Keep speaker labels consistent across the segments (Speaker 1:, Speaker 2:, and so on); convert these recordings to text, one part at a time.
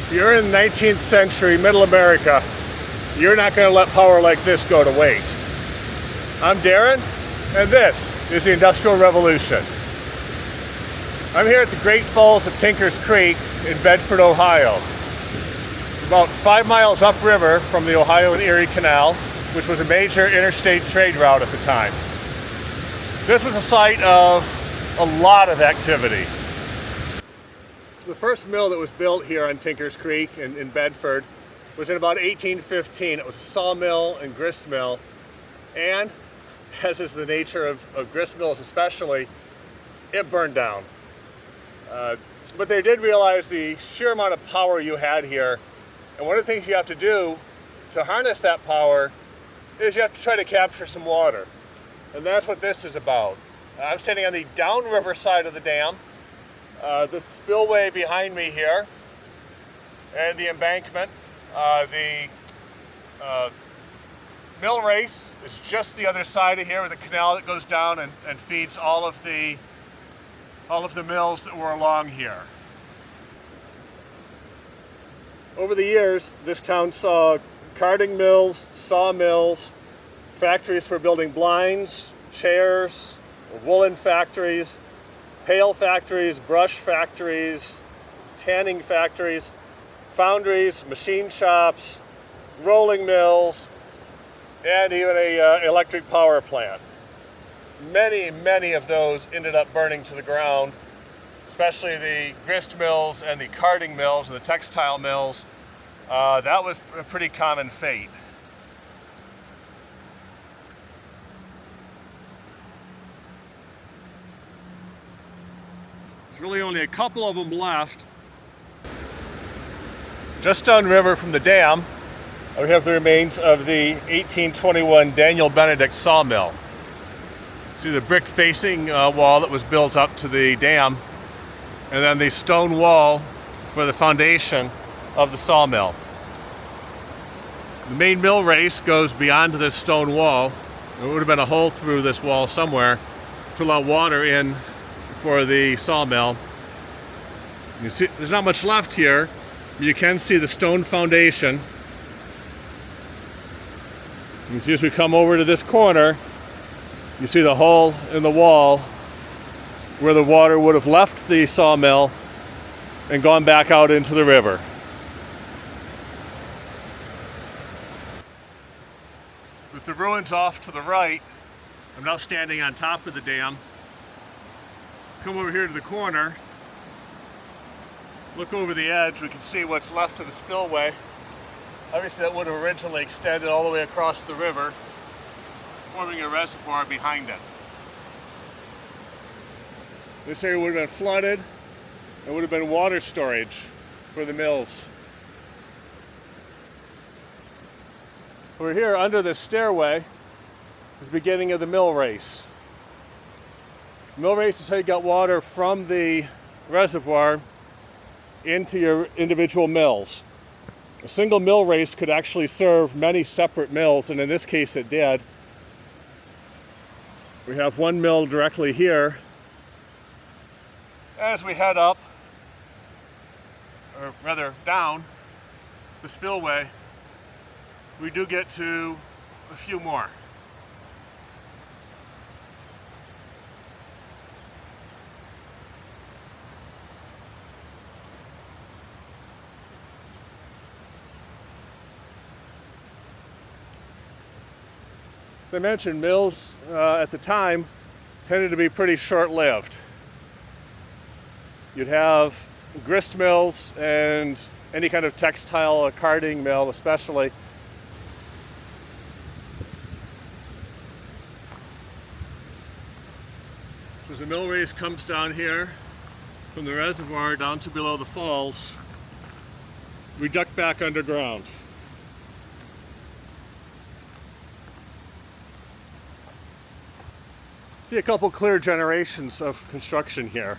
Speaker 1: If you're in 19th century middle America, you're not going to let power like this go to waste. I'm Darren, and this is the Industrial Revolution. I'm here at the Great Falls of Tinkers Creek in Bedford, Ohio. About 5 miles upriver from the Ohio Erie Canal, which was a major interstate trade route at the time. This was a site of a lot of activity. The first mill that was built here on Tinkers Creek in Bedford was in about 1815. It was a sawmill and grist mill, and as is the nature of grist mills especially, it burned down. But they did realize the sheer amount of power you had here, and one of the things you have to do to harness that power is you have to try to capture some water. And that's what this is about. I'm standing on the downriver side of the dam. The spillway behind me here, and the embankment. The mill race is just the other side of here with a canal that goes down and feeds all of the mills that were along here. Over the years, this town saw carding mills, sawmills, factories for building blinds, chairs, woolen factories, pail factories, brush factories, tanning factories, foundries, machine shops, rolling mills, and even an electric power plant. Many of those ended up burning to the ground, especially the grist mills and the carding mills and the textile mills. That was a pretty common fate. There's really only a couple of them left. Just downriver from the dam, we have the remains of the 1821 Daniel Benedict sawmill. See the brick facing wall that was built up to the dam, and then the stone wall for the foundation of the sawmill. The main mill race goes beyond this stone wall. There would have been a hole through this wall somewhere to allow water in for the sawmill. You see, there's not much left here. You can see the stone foundation. You can see as we come over to this corner, you see the hole in the wall where the water would have left the sawmill and gone back out into the river. With the ruins off to the right, I'm now standing on top of the dam. Come over here to the corner, look over the edge, we can see what's left of the spillway. Obviously that would have originally extended all the way across the river, forming a reservoir behind it. This area would have been flooded. It would have been water storage for the mills. Over here under this stairway is the beginning of the mill race. Mill race is how you got water from the reservoir into your individual mills. A single mill race could actually serve many separate mills, and in this case it did. We have one mill directly here. As we head up, or rather down, the spillway, we do get to a few more. As I mentioned, mills at the time tended to be pretty short-lived. You'd have grist mills and any kind of textile or carding mill especially. As the mill race comes down here from the reservoir down to below the falls, we duck back underground. See a couple clear generations of construction here.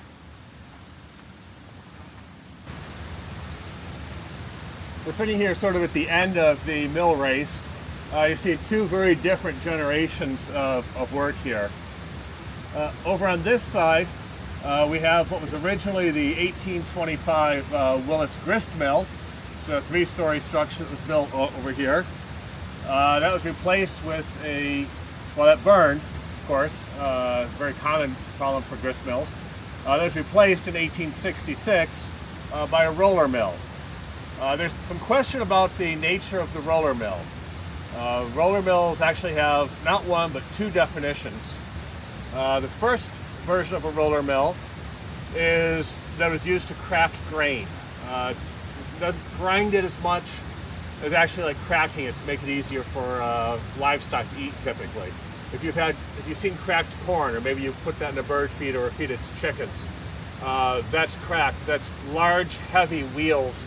Speaker 1: We're sitting here sort of at the end of the mill race. You see two very different generations of work here. Over on this side, we have what was originally the 1825 Willis grist mill. It's a 3-story structure that was built over here. That was replaced with that burned, of course, very common problem for grist mills. That was replaced in 1866 by a roller mill. There's some question about the nature of the roller mill. Roller mills actually have not one but 2 definitions. The first version of a roller mill is that was used to crack grain. It doesn't grind it as much as actually like cracking it to make it easier for livestock to eat typically. If you've seen cracked corn, or maybe you put that in a bird feeder or feed it to chickens, that's cracked. That's large, heavy wheels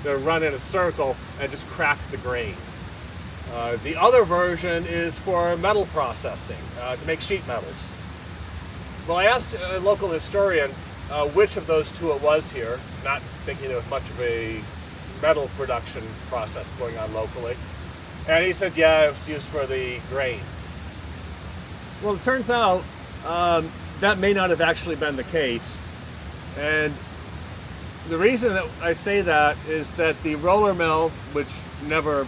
Speaker 1: that run in a circle and just crack the grain. The other version is for metal processing, to make sheet metals. Well, I asked a local historian which of those 2 it was here, not thinking there was much of a metal production process going on locally. And he said, yeah, it was used for the grain. Well, it turns out that may not have actually been the case. And the reason that I say that is that the roller mill, which never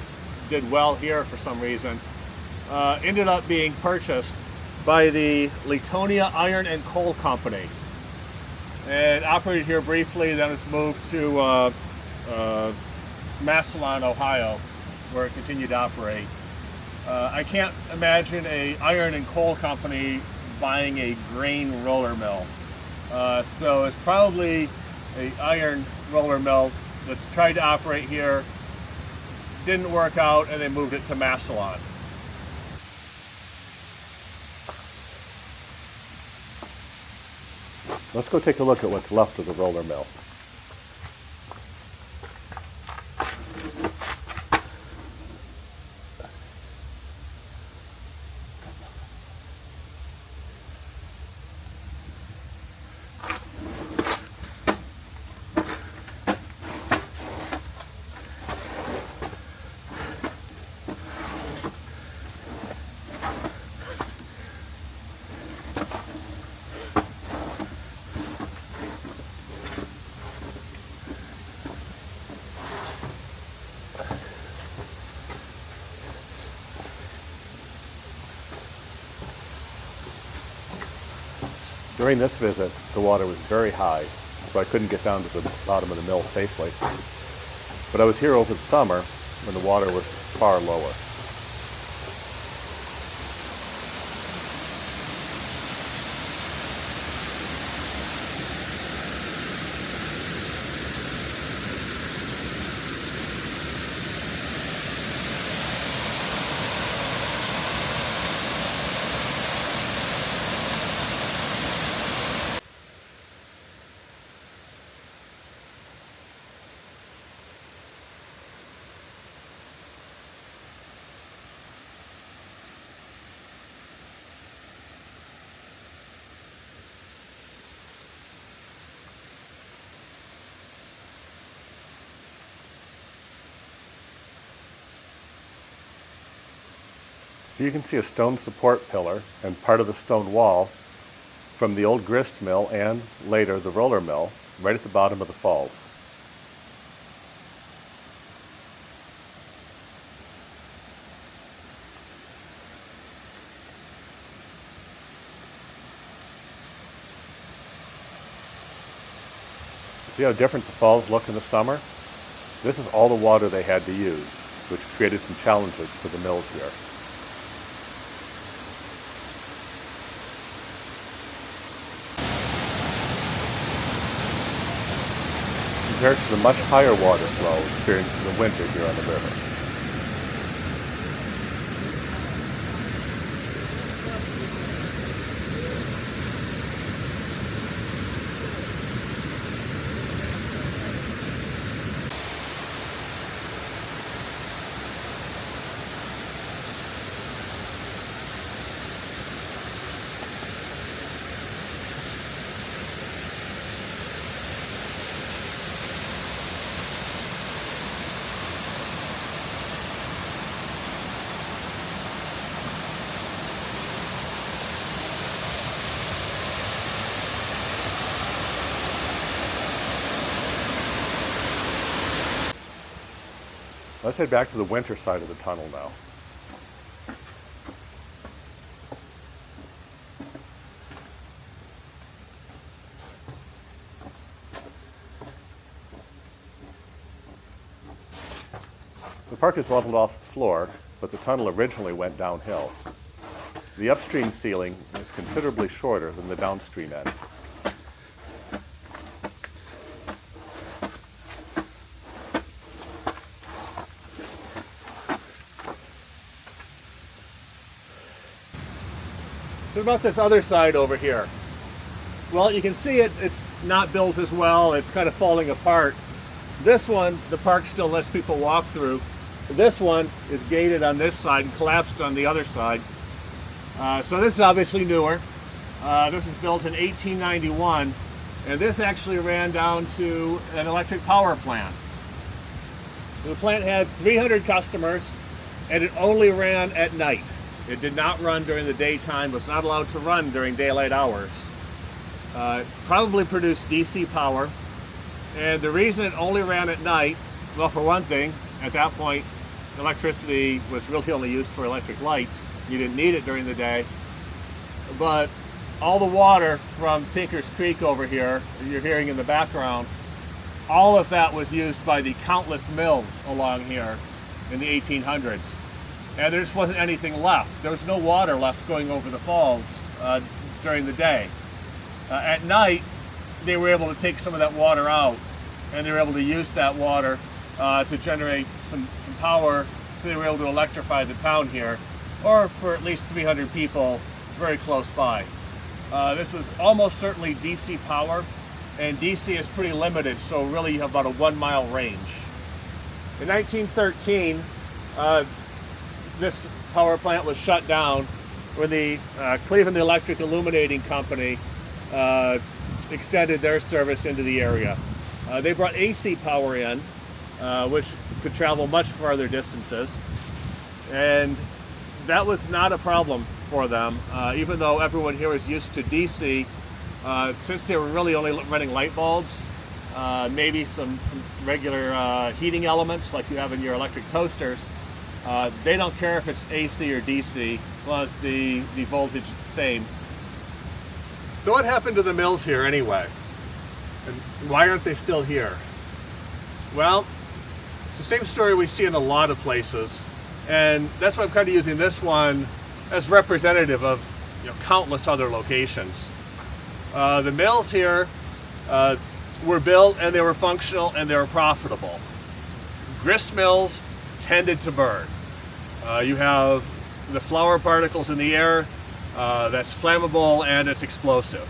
Speaker 1: did well here for some reason, ended up being purchased by the Latonia Iron and Coal Company. It operated here briefly, then it's moved to Massillon, Ohio, where it continued to operate. I can't imagine a iron and coal company buying a grain roller mill. So it's probably an iron roller mill that tried to operate here, didn't work out, and they moved it to Massillon. Let's go take a look at what's left of the roller mill. During this visit, the water was very high, so I couldn't get down to the bottom of the mill safely. But I was here over the summer when the water was far lower. Here you can see a stone support pillar and part of the stone wall from the old grist mill and, later, the roller mill, right at the bottom of the falls. See how different the falls look in the summer? This is all the water they had to use, which created some challenges for the mills here. Compared to the much higher water flow experienced in the winter here on the river. Let's head back to the winter side of the tunnel now. The park is leveled off the floor, but the tunnel originally went downhill. The upstream ceiling is considerably shorter than the downstream end. So about this other side over here. Well, you can see it's not built as well. It's kind of falling apart. This one, the park still lets people walk through. This one is gated on this side and collapsed on the other side. So this is obviously newer. This was built in 1891, and this actually ran down to an electric power plant. The plant had 300 customers, and it only ran at night. It did not run during the daytime, was not allowed to run during daylight hours. Probably produced DC power, and the reason it only ran at night, well, for one thing, at that point, electricity was really only used for electric lights. You didn't need it during the day. But all the water from Tinker's Creek over here, you're hearing in the background, all of that was used by the countless mills along here in the 1800s. And there just wasn't anything left. There was no water left going over the falls during the day. At night, they were able to take some of that water out, and they were able to use that water to generate some power, so they were able to electrify the town here, or for at least 300 people very close by. This was almost certainly DC power, and DC is pretty limited, so really you have about a 1 mile range. In 1913, this power plant was shut down when the Cleveland Electric Illuminating Company extended their service into the area. They brought AC power in, which could travel much farther distances, and that was not a problem for them, even though everyone here is used to DC. Since they were really only running light bulbs, maybe some regular heating elements like you have in your electric toasters, they don't care if it's AC or DC as long as the voltage is the same. So what happened to the mills here anyway? And why aren't they still here? Well, it's the same story we see in a lot of places, and that's why I'm kind of using this one as representative of countless other locations. The mills here were built, and they were functional, and they were profitable. Grist mills tended to burn. You have the flour particles in the air, that's flammable and it's explosive.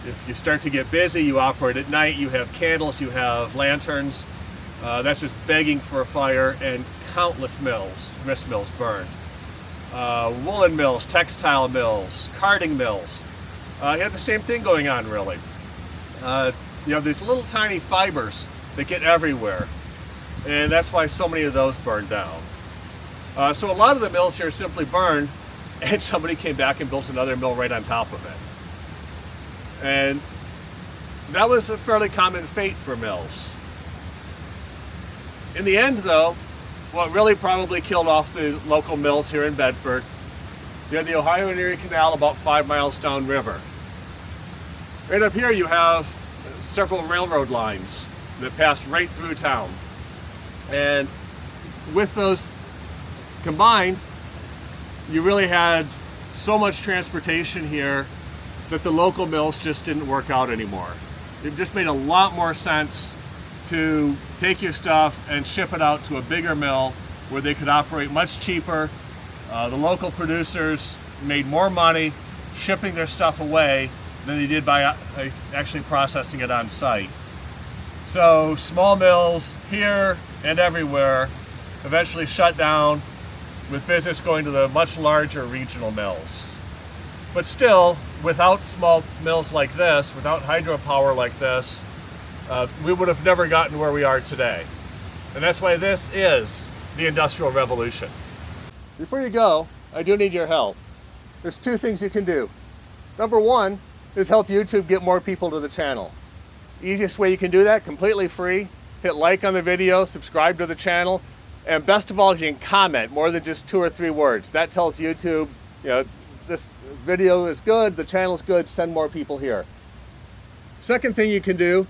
Speaker 1: If you start to get busy, you operate at night, you have candles, you have lanterns, that's just begging for a fire, and countless mills, grist mills burned. Woolen mills, textile mills, carding mills. You have the same thing going on really. You have these little tiny fibers that get everywhere, and that's why so many of those burned down. So a lot of the mills here simply burned, and somebody came back and built another mill right on top of it. And that was a fairly common fate for mills. In the end though, what really probably killed off the local mills here in Bedford, you had the Ohio Erie Canal about 5 miles downriver. Right up here you have several railroad lines that passed right through town. And with those combined, you really had so much transportation here that the local mills just didn't work out anymore. It just made a lot more sense to take your stuff and ship it out to a bigger mill where they could operate much cheaper. The local producers made more money shipping their stuff away than they did by actually processing it on site. So small mills here and everywhere eventually shut down, with business going to the much larger regional mills. But still, without small mills like this, without hydropower like this, we would have never gotten where we are today. And that's why this is the Industrial Revolution. Before you go, I do need your help. There's 2 things you can do. Number 1 is help YouTube get more people to the channel. Easiest way you can do that, completely free. Hit like on the video, subscribe to the channel, And best of all, you can comment more than just 2 or 3 words. That tells YouTube, you know, this video is good, the channel is good, send more people here. Second thing you can do,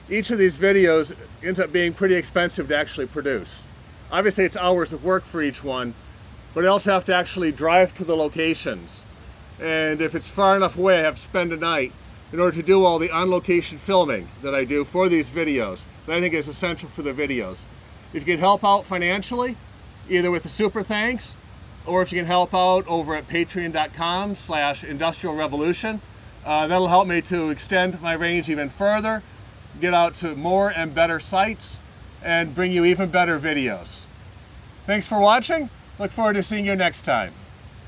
Speaker 1: each of these videos ends up being pretty expensive to actually produce. Obviously it's hours of work for each one, but I also have to actually drive to the locations. And if it's far enough away, I have to spend a night in order to do all the on-location filming that I do for these videos that I think is essential for the videos. If you can help out financially, either with a super thanks, or if you can help out over at patreon.com/industrialrevolution, that'll help me to extend my range even further, get out to more and better sites, and bring you even better videos. Thanks for watching. Look forward to seeing you next time.